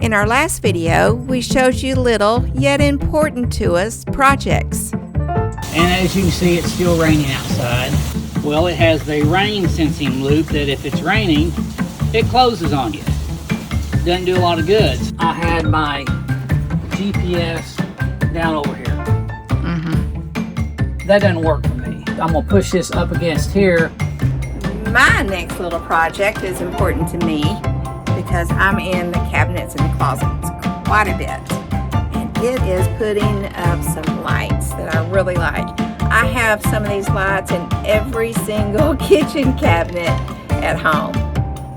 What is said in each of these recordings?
In our last video, we showed you little, yet important to us, projects. And as you can see, it's still raining outside. Well, it has the rain sensing loop that if it's raining, it closes on you. Doesn't do a lot of good. I had my GPS down over here. That doesn't work for me. I'm gonna push this up against here. My next little project is important to me because I'm in the cabinets and the closets quite a bit. And it is putting up some lights that I really like. I have some of these lights in every single kitchen cabinet at home.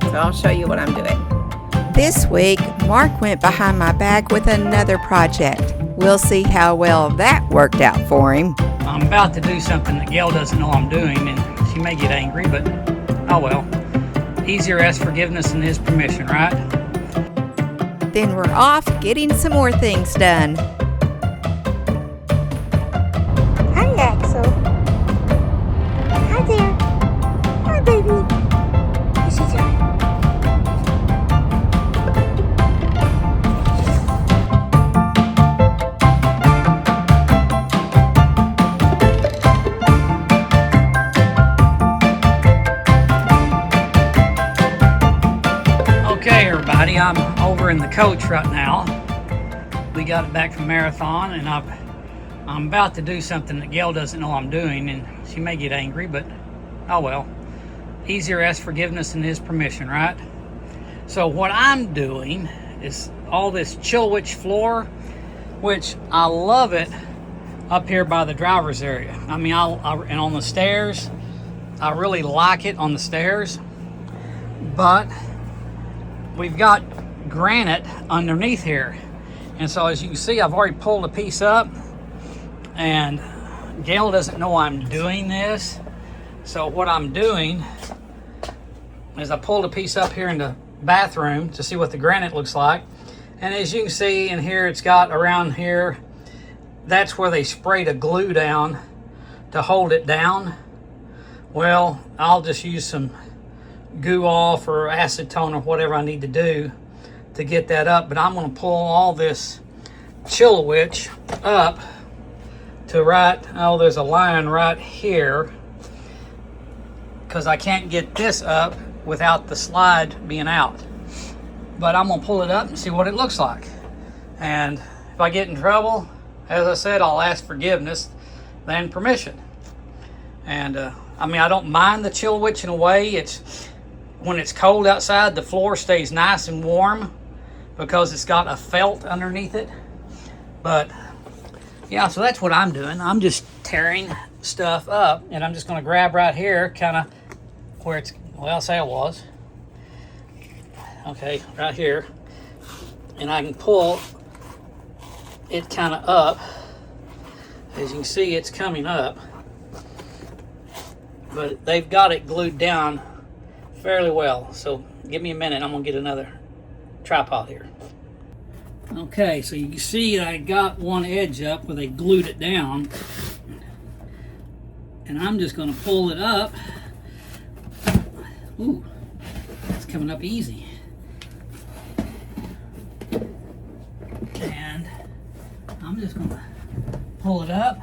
So I'll show you what I'm doing. This week, Mark went behind my back with another project. We'll see how well that worked out for him. I'm about to do something that Gail doesn't know I'm doing, and she may get angry, but oh well. Easier ask forgiveness than his permission, right? Then we're off getting some more things done. Hi, Axel. Hi there. Hi, baby. This is her. Okay, everybody, I'm over in the coach right now. We got it back from Marathon, and I'm about to do something that Gail doesn't know I'm doing, and she may get angry, but oh well. Easier ask forgiveness than his permission, right? So what I'm doing is all this Chilewich floor, which I love it up here by the driver's area. I mean, and on the stairs, I really like it on the stairs, but we've got granite underneath here. And so as you can see, I've already pulled a piece up, and Gail doesn't know I'm doing this. So what I'm doing is I pulled a piece up here in the bathroom to see what the granite looks like. And as you can see in here, it's got around here, that's where they sprayed a glue down to hold it down. Well, I'll just use some goo off or acetone or whatever I need to do to get that up, but I'm going to pull all this Chilewich up to there's a line right here, because I can't get this up without the slide being out. But I'm going to pull it up and see what it looks like, and if I get in trouble, as I said, I'll ask forgiveness than permission. And I mean, I don't mind the Chilewich in a way. When it's cold outside, the floor stays nice and warm because it's got a felt underneath it. But yeah, so that's what I'm doing. I'm just tearing stuff up, and I'm just going to grab right here, kind of where it's, well, say it was. Okay, right here. And I can pull it kind of up. As you can see, it's coming up. But they've got it glued down fairly well. So give me a minute, I'm gonna get another tripod here. Okay, so you can see I got one edge up where they glued it down, and I'm just gonna pull it up. Ooh, it's coming up easy. And I'm just gonna pull it up.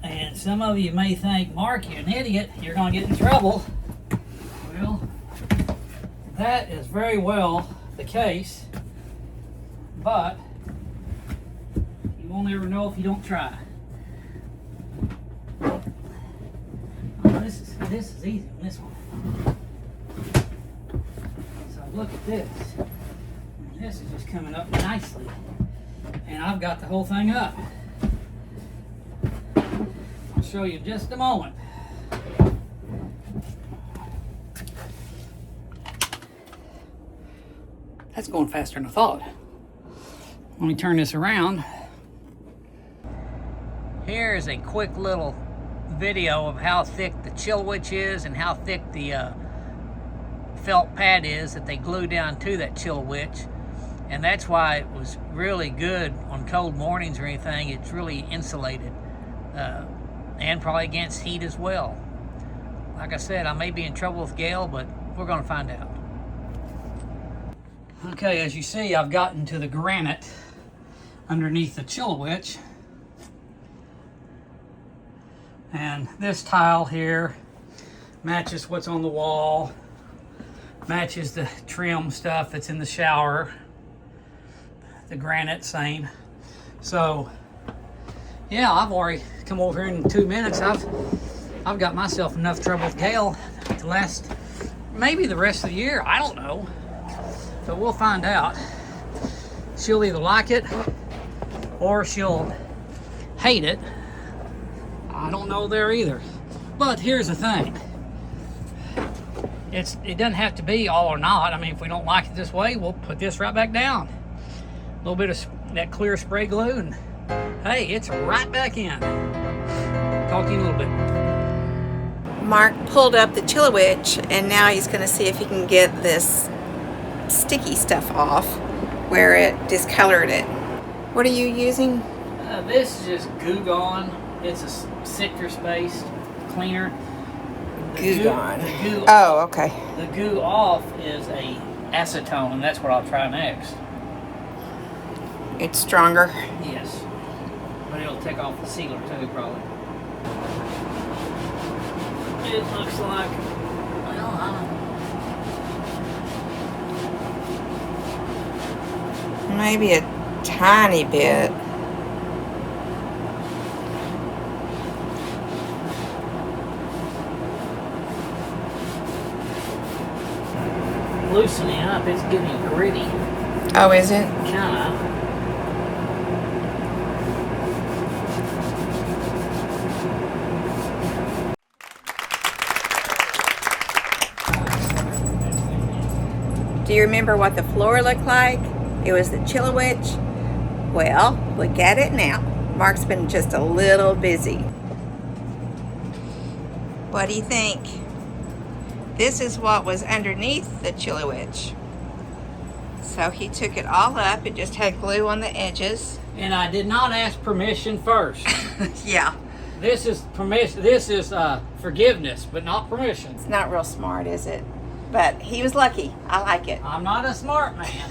And some of you may think, Mark, you're an idiot, you're gonna get in trouble. Well, that is very well the case, but you won't ever know if you don't try. Oh, this is easy on this one. So look at this. This is just coming up nicely, and I've got the whole thing up. I'll show you in just a moment. That's going faster than I thought. Let me turn this around. Here's a quick little video of how thick the Chilewich is and how thick the felt pad is that they glue down to that Chilewich. And that's why it was really good on cold mornings or anything. It's really insulated and probably against heat as well. Like I said, I may be in trouble with Gail, but we're going to find out. Okay, as you see, I've gotten to the granite underneath the Chilewich. And this tile here matches what's on the wall, matches the trim stuff that's in the shower. The granite, same. So, yeah, I've already come over here in 2 minutes. I've got myself enough trouble with Gail to last maybe the rest of the year. I don't know. But we'll find out. She'll either like it or she'll hate it. I don't know there either. But here's the thing. It doesn't have to be all or not. I mean, if we don't like it this way, we'll put this right back down. A little bit of that clear spray glue, and hey, it's right back in. Talk to you in a little bit. Mark pulled up the Chilewich, and now he's going to see if he can get this sticky stuff off where it discolored it. What are you using? This is just Goo Gone. It's a citrus-based cleaner. Goo Gone. The goo, Oh, okay. the goo off is a acetone, and that's what I'll try next. It's stronger. Yes, but it'll take off the sealer too, probably. It looks like, well, Maybe a tiny bit. loosening up. It's getting gritty, Oh, is it? kind of. Do you remember what the floor looked like? It was the Chilewich. Well, look at it now. Mark's been just a little busy. What do you think? This is what was underneath the Chilewich. So he took it all up. It just had glue on the edges. And I did not ask permission first. Yeah. This is permission. This is forgiveness, but not permission. It's not real smart, is it? But he was lucky. I like it. I'm not a smart man.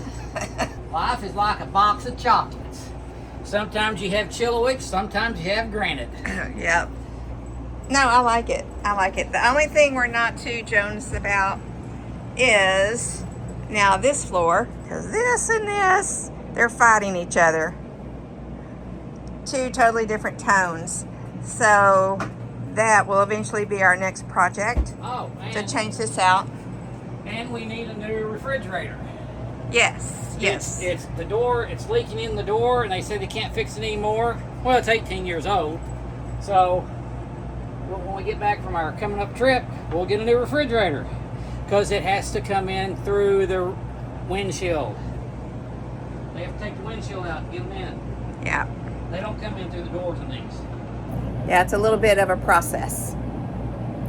Life is like a box of chocolates. Sometimes you have Chilewich, sometimes you have Granite. Yep. No, I like it. I like it. The only thing we're not too Jones about is now this floor, because this and this, they're fighting each other. Two totally different tones. So that will eventually be our next project, Oh, to change this out. and we need a new refrigerator. Yes, yes. It's the door, it's leaking in the door, and they say they can't fix it anymore. Well, it's 18 years old. So when we get back from our coming up trip, we'll get a new refrigerator, because it has to come in through the windshield. They have to take the windshield out and get them in. Yeah. They don't come in through the doors in these. Yeah, it's a little bit of a process.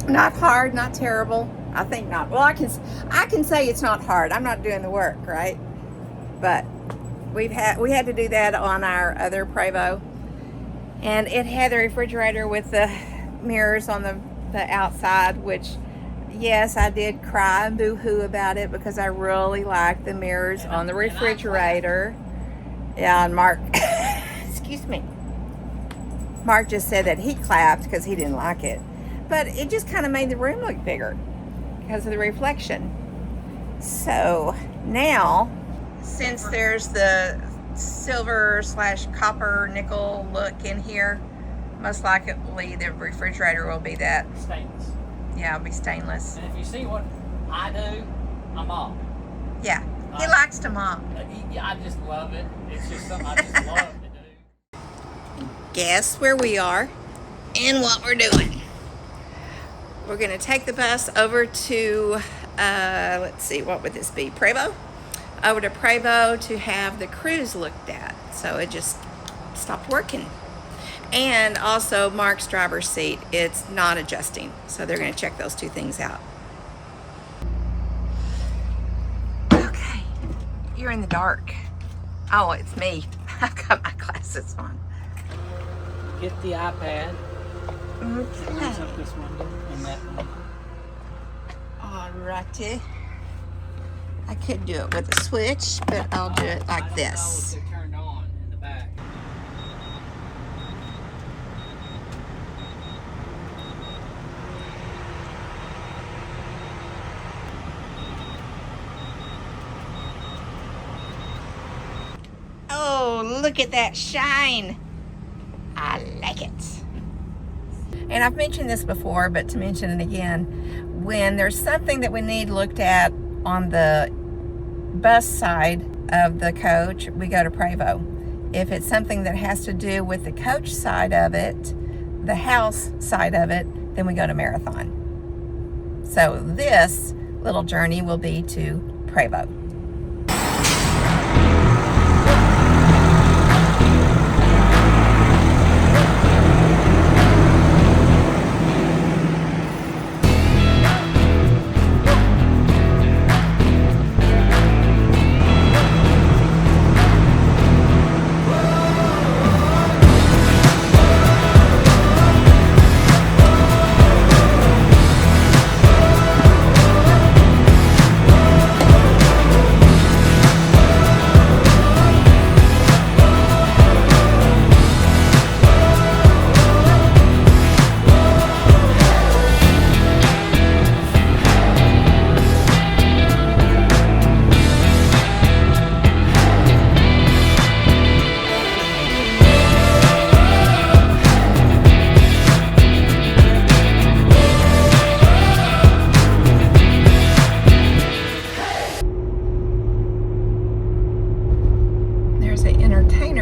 Not hard, not terrible. I think not. Well, I can say it's not hard. I'm not doing the work, right? But we had to do that on our other Prevost, and it had the refrigerator with the mirrors on the outside, which, yes, I did cry and boo-hoo about it because I really like the mirrors on the refrigerator. Yeah, and Mark, excuse me. Mark just said that he clapped because he didn't like it. But it just kind of made the room look bigger because of the reflection. So now, since there's the silver/copper nickel look in here, most likely the refrigerator will be that. Stainless. Yeah, it'll be stainless. And if you see what I do, I mop. Yeah, he likes to mop. I just love it. It's just something I just love to do. Guess where we are and what we're doing. We're going to take the bus over to, let's see, what would this be? Prevost? Over to Prevost to have the cruise looked at. So it just stopped working. And also Mark's driver's seat, it's not adjusting. So they're going to check those two things out. Okay, you're in the dark. Oh, it's me. I've got my glasses on. Get the iPad. Okay. Lines up this window and that one. Alrighty. I could do it with a switch, but I'll do it like this. Turned on in the back. Oh, look at that shine. I like it. And I've mentioned this before, but to mention it again, when there's something that we need looked at on the bus side of the coach, we go to Prevost. If it's something that has to do with the coach side of it, the house side of it, then we go to Marathon. So this little journey will be to Prevost.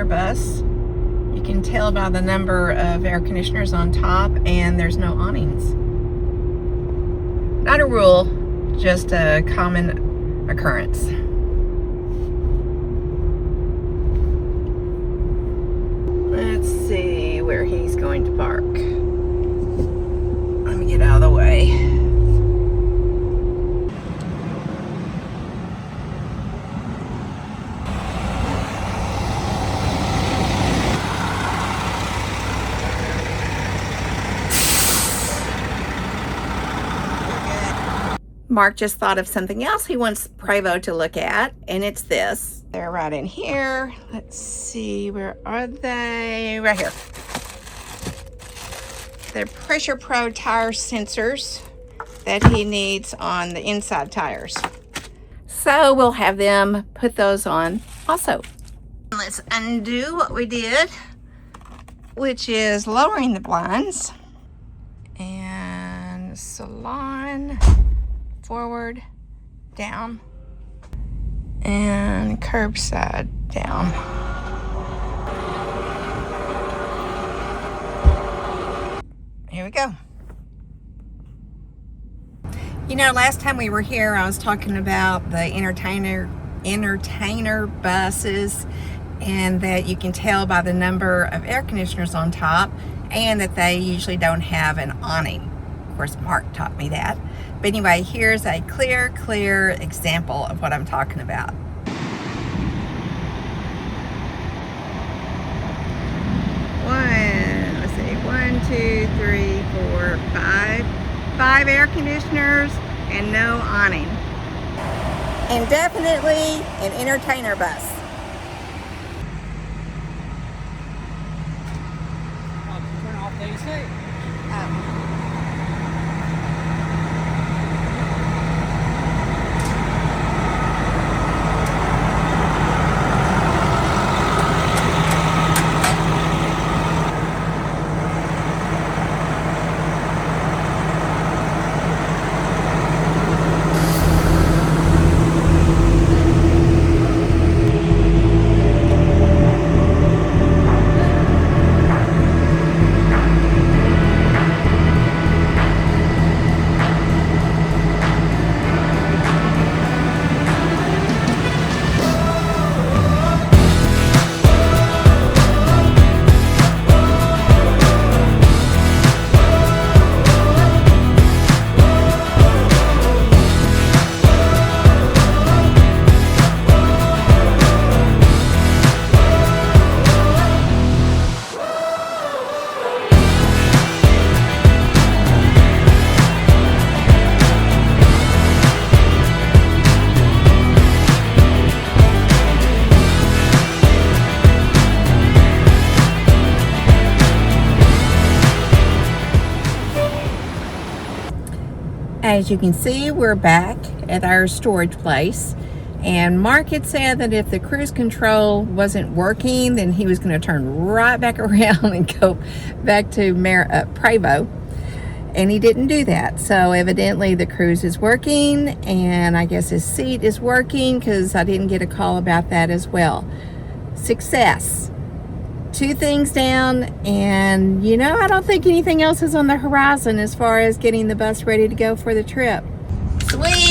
Bus. You can tell by the number of air conditioners on top, and there's no awnings. Not a rule, just a common occurrence. Let's see where he's going to park. Let me get out of the way. Mark just thought of something else he wants Prevost to look at, and it's this. They're right in here. Let's see, where are they? Right here. They're Pressure Pro tire sensors that he needs on the inside tires. So we'll have them put those on also. Let's undo what we did, which is lowering the blinds. And salon. Forward, down, and curbside down. Here we go. You know, last time we were here, I was talking about the entertainer buses, and that you can tell by the number of air conditioners on top, and that they usually don't have an awning. Of course, Mark taught me that. But anyway, here's a clear example of what I'm talking about. Let's see, 1, 2, 3, 4, 5. 5 air conditioners and no awning. And definitely an entertainer bus. Turn off the AC. Oh. as you can see, we're back at our storage place. And Mark had said that if the cruise control wasn't working, then he was going to turn right back around and go back to Prevost. And he didn't do that. So evidently the cruise is working, and I guess his seat is working, because I didn't get a call about that as well. Success. 2 things down, and you know, I don't think anything else is on the horizon as far as getting the bus ready to go for the trip. Sweet!